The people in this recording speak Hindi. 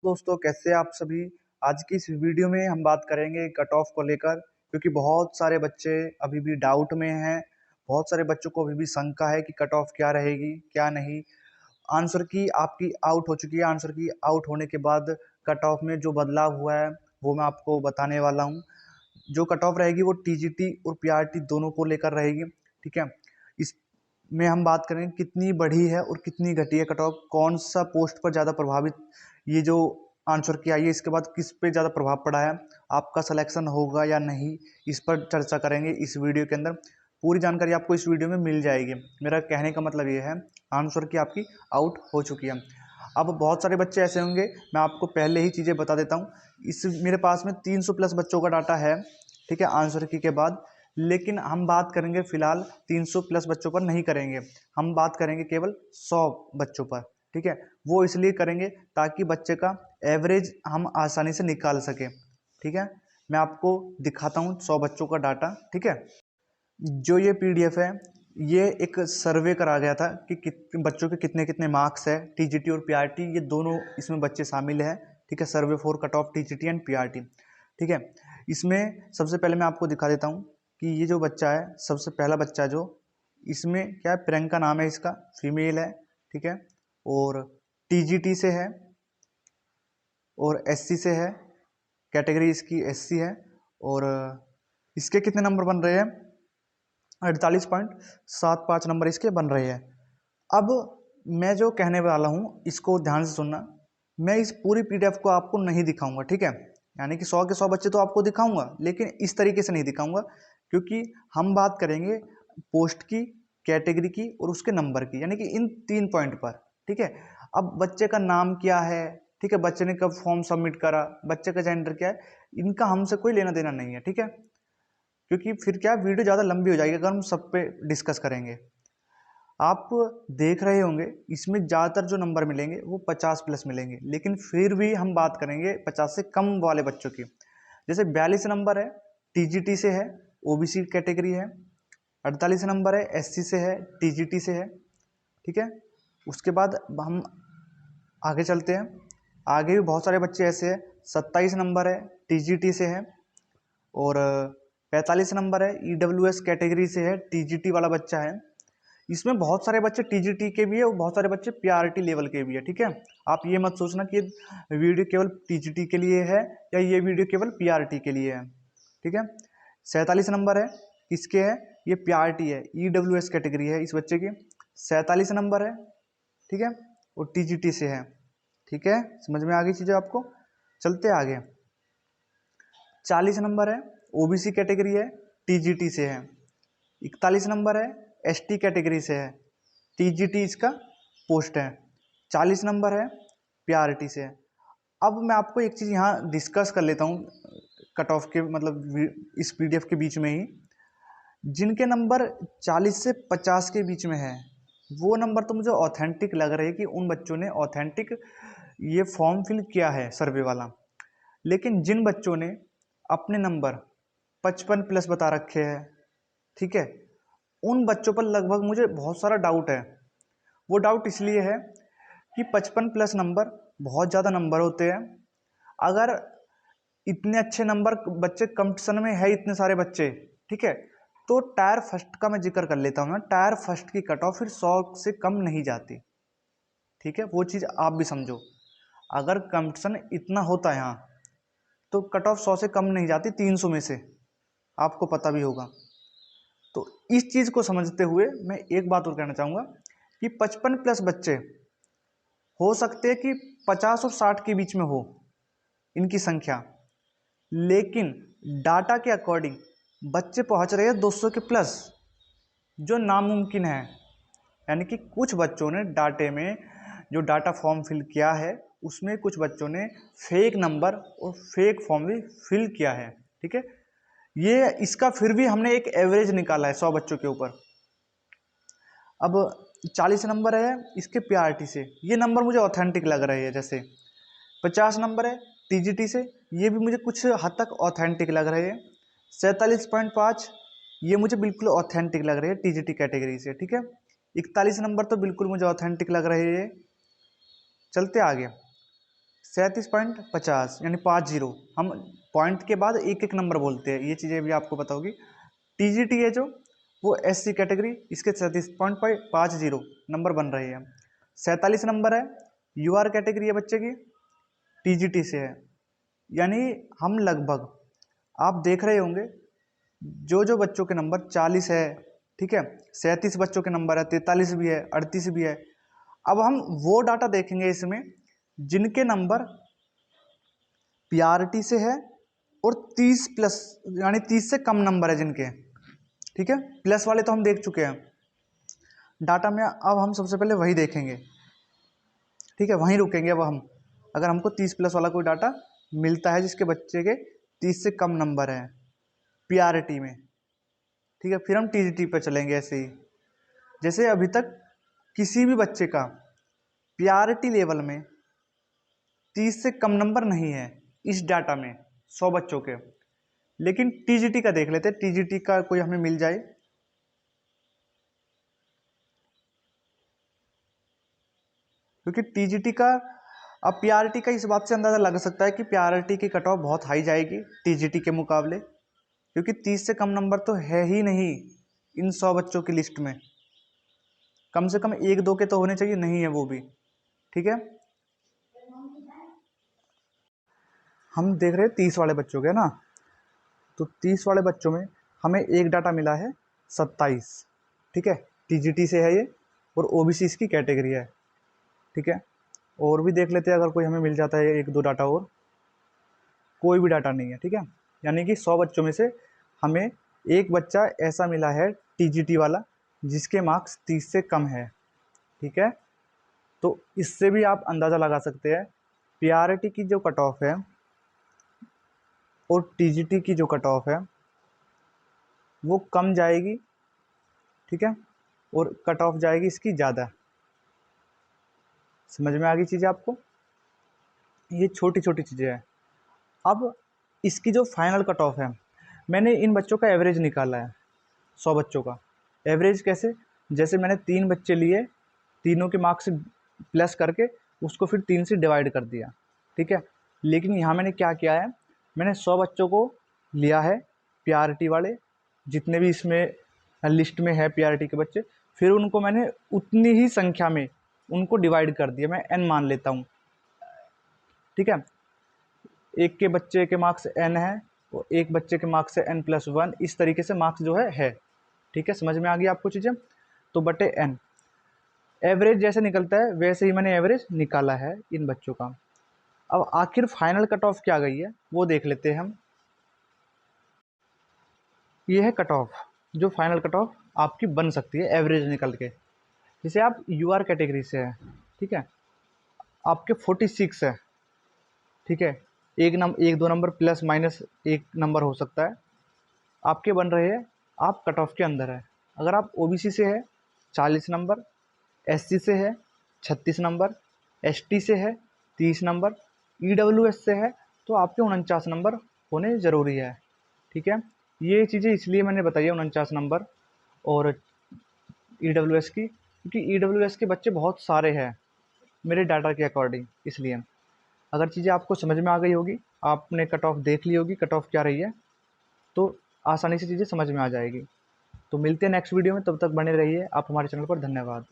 दोस्तों, कैसे आप सभी। आज की इस वीडियो में हम बात करेंगे कट ऑफ को लेकर, क्योंकि बहुत सारे बच्चे अभी भी डाउट में हैं। बहुत सारे बच्चों को अभी भी शंका है कि कट ऑफ क्या रहेगी क्या नहीं। आंसर की आपकी आउट हो चुकी है। आंसर की आउट होने के बाद कट ऑफ में जो बदलाव हुआ है वो मैं आपको बताने वाला हूँ। जो कट ऑफ रहेगी वो टीजीटी और पीआरटी दोनों को लेकर रहेगी। ठीक है, इसमें हम बात करेंगे कितनी बढ़ी है और कितनी घटी है कट ऑफ, कौन सा पोस्ट पर ज़्यादा प्रभावित ये जो आंसर की आई है, इसके बाद किस पे ज़्यादा प्रभाव पड़ा है, आपका सिलेक्शन होगा या नहीं, इस पर चर्चा करेंगे इस वीडियो के अंदर। पूरी जानकारी आपको इस वीडियो में मिल जाएगी। मेरा कहने का मतलब ये है, आंसर की आपकी आउट हो चुकी है। अब बहुत सारे बच्चे ऐसे होंगे, मैं आपको पहले ही चीज़ें बता देता हूँ। इस मेरे पास में 300 प्लस बच्चों का डाटा है, ठीक है, आंसर की के बाद। लेकिन हम बात करेंगे फिलहाल 300 प्लस बच्चों पर नहीं करेंगे, हम बात करेंगे केवल 100 बच्चों पर। ठीक है, वो इसलिए करेंगे ताकि बच्चे का एवरेज हम आसानी से निकाल सके। ठीक है, मैं आपको दिखाता हूँ 100 बच्चों का डाटा। ठीक है, जो ये पीडीएफ है ये एक सर्वे करा गया था कि बच्चों के कितने कितने मार्क्स है, टीजीटी और पीआरटी ये दोनों इसमें बच्चे शामिल है। ठीक है, सर्वे for cut off TGT and PRT. ठीक है, इसमें सबसे पहले मैं आपको दिखा देता हूँ कि ये जो बच्चा है, सबसे पहला बच्चा जो इसमें क्या है, प्रियंका नाम है इसका, फीमेल है। ठीक है, और टीजीटी से है और एससी से है, कैटेगरी इसकी एससी है। और इसके कितने नंबर बन रहे हैं, 48.75 नंबर इसके बन रहे हैं। अब मैं जो कहने वाला हूँ इसको ध्यान से सुनना। मैं इस पूरी पीडीएफ को आपको नहीं दिखाऊंगा, ठीक है, यानी कि 100 के 100 बच्चे तो आपको दिखाऊंगा, लेकिन इस तरीके से नहीं दिखाऊंगा, क्योंकि हम बात करेंगे पोस्ट की, कैटेगरी की और उसके नंबर की, यानी कि इन 3 पॉइंट पर। ठीक है, अब बच्चे का नाम क्या है, ठीक है, बच्चे ने कब फॉर्म सबमिट करा, बच्चे का जेंडर क्या है, इनका हमसे कोई लेना देना नहीं है। ठीक है, क्योंकि फिर क्या वीडियो ज़्यादा लंबी हो जाएगी अगर हम सब पे डिस्कस करेंगे। आप देख रहे होंगे इसमें ज़्यादातर जो नंबर मिलेंगे वो 50 प्लस मिलेंगे, लेकिन फिर भी हम बात करेंगे 50 से कम वाले बच्चों की। जैसे 42 नंबर है, टीजीटी से है, ओबीसी कैटेगरी है। 48 नंबर है, एससी से है, टीजीटी से है। ठीक है, उसके बाद हम आगे चलते हैं। आगे भी बहुत सारे बच्चे ऐसे हैं। 27 नंबर है, टीजीटी से है। और 45 नंबर है, ईडब्ल्यूएस कैटेगरी से है, टीजीटी वाला बच्चा है। इसमें बहुत सारे बच्चे टीजीटी के भी है और बहुत सारे बच्चे पीआरटी लेवल के भी है। ठीक है, आप ये मत सोचना कि ये वीडियो केवल टीजीटी के लिए है या ये वीडियो केवल पीआरटी के लिए है। ठीक है, 47 नंबर है, किसके है, ये पीआरटी है, ईडब्ल्यूएस कैटेगरी है इस बच्चे की। 47 नंबर है, ठीक है, और टीजीटी से है। ठीक है, समझ में आ गई चीज़ें आपको। चलते आगे। 40 नंबर है, ओबीसी कैटेगरी है, टीजीटी से है। 41 नंबर है, एसटी कैटेगरी से है, टीजीटी इसका पोस्ट है। 40 नंबर है, पीआरटी से है। अब मैं आपको एक चीज़ यहाँ डिस्कस कर लेता हूँ कट ऑफ के, मतलब इस पीडीएफ के बीच में ही। जिनके नंबर 40 से 50 के बीच में है वो नंबर तो मुझे ऑथेंटिक लग रहे हैं कि उन बच्चों ने ऑथेंटिक ये फॉर्म फिल किया है सर्वे वाला। लेकिन जिन बच्चों ने अपने नंबर 55 प्लस बता रखे हैं, ठीक है, उन बच्चों पर लगभग मुझे बहुत सारा डाउट है। वो डाउट इसलिए है कि 55 प्लस नंबर बहुत ज़्यादा नंबर होते हैं। अगर इतने अच्छे नंबर बच्चे कंपटीशन में है, इतने सारे बच्चे, ठीक है, तो टायर फर्स्ट का मैं जिक्र कर लेता हूँ। टायर फर्स्ट की कट ऑफ फिर 100 से कम नहीं जाती। ठीक है, वो चीज़ आप भी समझो। अगर कंपटीशन इतना होता है यहाँ तो कट ऑफ 100 से कम नहीं जाती, 300 में से, आपको पता भी होगा। तो इस चीज़ को समझते हुए मैं एक बात और कहना चाहूँगा कि 55 प्लस बच्चे हो सकते हैं कि 50 और 60 के बीच में हो इनकी संख्या, लेकिन डाटा के अकॉर्डिंग बच्चे पहुंच रहे हैं 200 के प्लस, जो नामुमकिन है। यानी कि कुछ बच्चों ने डाटे में जो डाटा फॉर्म फिल किया है उसमें कुछ बच्चों ने फेक नंबर और फेक फॉर्म भी फिल किया है। ठीक है, ये इसका फिर भी हमने एक एवरेज निकाला है 100 बच्चों के ऊपर। अब 40 नंबर है इसके पीआरटी से, ये नंबर मुझे ऑथेंटिक लग रहे हैं। जैसे 50 नंबर है टीजीटी से, ये भी मुझे कुछ हद तक ऑथेंटिक लग रहे हैं। 47.5 ये मुझे बिल्कुल ऑथेंटिक लग रहे हैं टीजीटी कैटेगरी से। ठीक है, 41 नंबर तो बिल्कुल मुझे ऑथेंटिक लग रहे हैं। चलते आगे। 37.50 यानी 50। हम पॉइंट के बाद एक एक नंबर बोलते हैं, ये चीज़ें भी आपको पता होगी। टीजीटी है जो, वो एससी कैटेगरी, इसके 37.50 नंबर बन रहे हैं। 47 नंबर है, यूआर कैटेगरी है बच्चे की, टीजीटी से है। यानी हम लगभग, आप देख रहे होंगे जो जो बच्चों के नंबर 40 है, ठीक है, 37 बच्चों के नंबर है, 43 भी है, 38 भी है। अब हम वो डाटा देखेंगे इसमें जिनके नंबर पीआरटी से है और 30 प्लस, यानी 30 से कम नंबर है जिनके, ठीक है। प्लस वाले तो हम देख चुके हैं डाटा में, अब हम सबसे पहले वही देखेंगे, ठीक है, वहीं रुकेंगे अब हम। अगर हमको 30 प्लस वाला कोई डाटा मिलता है जिसके बच्चे के 30 से कम नंबर हैं पीआरटी में, ठीक है, फिर हम टीजीटी पर चलेंगे। ऐसे ही जैसे अभी तक किसी भी बच्चे का पीआरटी लेवल में 30 से कम नंबर नहीं है इस डाटा में 100 बच्चों के। लेकिन टीजीटी का देख लेते हैं, टीजीटी का कोई हमें मिल जाए। क्योंकि टीजीटी का, अब पीआरटी का इस बात से अंदाज़ा लग सकता है कि पीआरटी की कट ऑफ बहुत हाई जाएगी टीजीटी के मुकाबले, क्योंकि 30 से कम नंबर तो है ही नहीं इन 100 बच्चों की लिस्ट में। कम से कम एक दो के तो होने चाहिए, नहीं है वो भी, ठीक है। हम देख रहे हैं 30 वाले बच्चों के ना, तो 30 वाले बच्चों में हमें एक डाटा मिला है 27, ठीक है, टीजीटी से है ये, और ओबीसी इसकी कैटेगरी है, ठीक है। और भी देख लेते हैं अगर कोई हमें मिल जाता है एक दो डाटा और, कोई भी डाटा नहीं है, ठीक है। यानी कि 100 बच्चों में से हमें एक बच्चा ऐसा मिला है टीजीटी वाला जिसके मार्क्स 30 से कम है, ठीक है। तो इससे भी आप अंदाज़ा लगा सकते हैं पीआरटी की जो कट ऑफ है और टीजीटी की जो कट ऑफ है वो कम जाएगी, ठीक है, और कट ऑफ जाएगी इसकी ज़्यादा। समझ में आ गई चीज़ें आपको? ये छोटी छोटी चीज़ें हैं। अब इसकी जो फाइनल कट ऑफ है, मैंने इन बच्चों का एवरेज निकाला है 100 बच्चों का। एवरेज कैसे? जैसे मैंने 3 बच्चे लिए, तीनों के मार्क्स प्लस करके उसको फिर 3 से डिवाइड कर दिया, ठीक है। लेकिन यहाँ मैंने क्या किया है, मैंने 100 बच्चों को लिया है पीआरटी वाले, जितने भी इसमें लिस्ट में है पीआरटी के बच्चे, फिर उनको मैंने उतनी ही संख्या में उनको डिवाइड कर दिया। मैं n मान लेता हूँ, ठीक है। एक के बच्चे के मार्क्स n है और एक बच्चे के मार्क्स है n+1, इस तरीके से मार्क्स जो है, ठीक है। समझ में आ गई आपको चीज़ें? तो बटे n, एवरेज जैसे निकलता है वैसे ही मैंने एवरेज निकाला है इन बच्चों का। अब आखिर फाइनल कट ऑफ क्या गई है वो देख लेते हैं हम। ये है कट ऑफ, जो फाइनल कट ऑफ आपकी बन सकती है एवरेज निकल के। जैसे आप यूआर कैटेगरी से है, ठीक है, आपके 46 है, ठीक है, एक दो नंबर प्लस माइनस एक नंबर हो सकता है, आपके बन रहे हैं, आप कट ऑफ के अंदर है। अगर आप ओबीसी से है 40 नंबर, एससी से है 36 नंबर, एसटी से है 30 नंबर, ईडब्ल्यूएस से है तो आपके 49 नंबर होने ज़रूरी है, ठीक है। ये चीज़ें इसलिए मैंने बताई है 49 नंबर और ईडब्ल्यूएस की, क्योंकि ईडब्ल्यूएस के बच्चे बहुत सारे हैं मेरे डाटा के अकॉर्डिंग, इसलिए। अगर चीज़ें आपको समझ में आ गई होगी, आपने कट ऑफ देख ली होगी कट ऑफ क्या रही है, तो आसानी से चीज़ें समझ में आ जाएगी। तो मिलते हैं नेक्स्ट वीडियो में, तब तक बने रहिए आप हमारे चैनल पर। धन्यवाद।